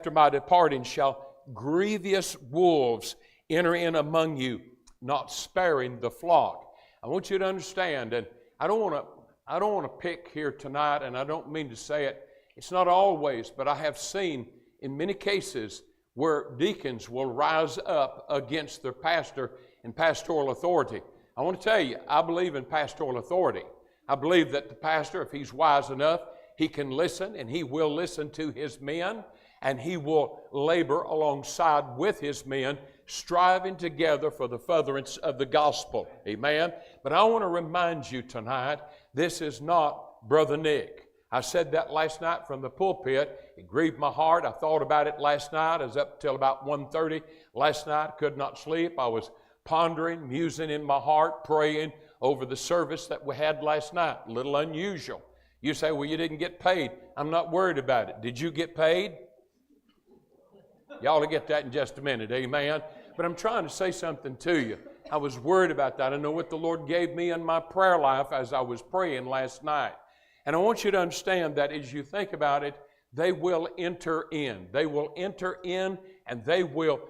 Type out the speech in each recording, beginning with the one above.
After my departing shall grievous wolves enter in among you, not sparing the flock. I want you to understand, and I don't want to pick here tonight, and I don't mean to say it. It's not always, but I have seen in many cases where deacons will rise up against their pastor and pastoral authority. I want to tell you, I believe in pastoral authority. I believe that the pastor, if he's wise enough, he can listen, and he will listen to his men, and he will labor alongside with his men, striving together for the furtherance of the gospel. Amen? But I want to remind you tonight, this is not Brother Nick. I said that last night from the pulpit. It grieved my heart. I thought about it last night. I was up till about 1:30 last night. Could not sleep. I was pondering, musing in my heart, praying over the service that we had last night. A little unusual. You say, well, you didn't get paid. I'm not worried about it. Did you get paid? Y'all will get that in just a minute, amen? But I'm trying to say something to you. I was worried about that. I know what the Lord gave me in my prayer life as I was praying last night. And I want you to understand that as you think about it, they will enter in. They will enter in, and they will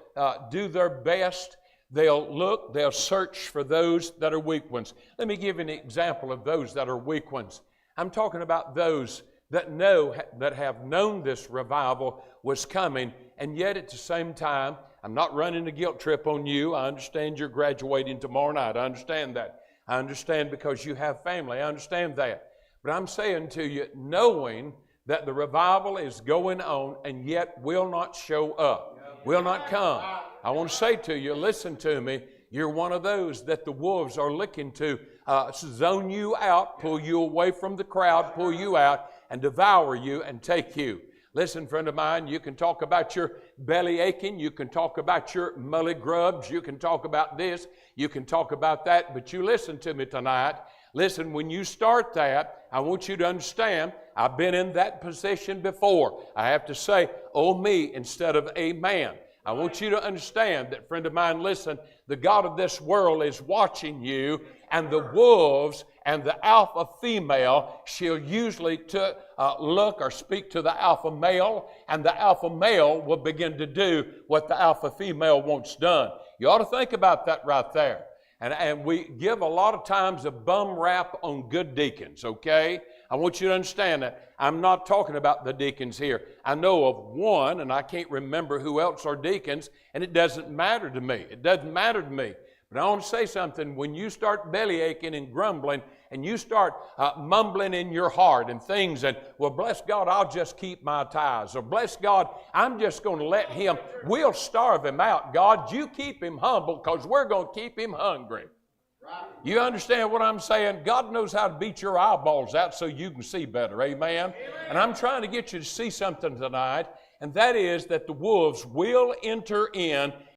do their best. They'll look, they'll search for those that are weak ones. Let me give you an example of those that are weak ones. I'm talking about those that have known this revival was coming, and yet at the same time, I'm not running a guilt trip on you. I understand you're graduating tomorrow night. I understand that. I understand because you have family. I understand that. But I'm saying to you, knowing that the revival is going on and yet will not show up, will not come. I want to say to you, listen to me, you're one of those that the wolves are looking to zone you out, pull you away from the crowd, pull you out, and devour you and take you. Listen, friend of mine, you can talk about your belly aching, you can talk about your mully grubs, you can talk about this, you can talk about that, but you listen to me tonight. Listen, when you start that, I want you to understand, I've been in that position before. I have to say, oh me, instead of amen. I want you to understand that, friend of mine, listen, the God of this world is watching you, and the wolves and the alpha female shall usually look or speak to the alpha male, and the alpha male will begin to do what the alpha female wants done. You ought to think about that right there. And we give a lot of times a bum rap on good deacons, okay? I want you to understand that. I'm not talking about the deacons here. I know of one, and I can't remember who else are deacons, and it doesn't matter to me. It doesn't matter to me. But I want to say something. When you start belly aching and grumbling, and you start mumbling in your heart and things, and, well, bless God, I'll just keep my tithes. Or, bless God, I'm just going to let him, we'll starve him out. God, you keep him humble because we're going to keep him hungry. You understand what I'm saying? God knows how to beat your eyeballs out so you can see better. Amen? And I'm trying to get you to see something tonight, and that is that the wolves will enter in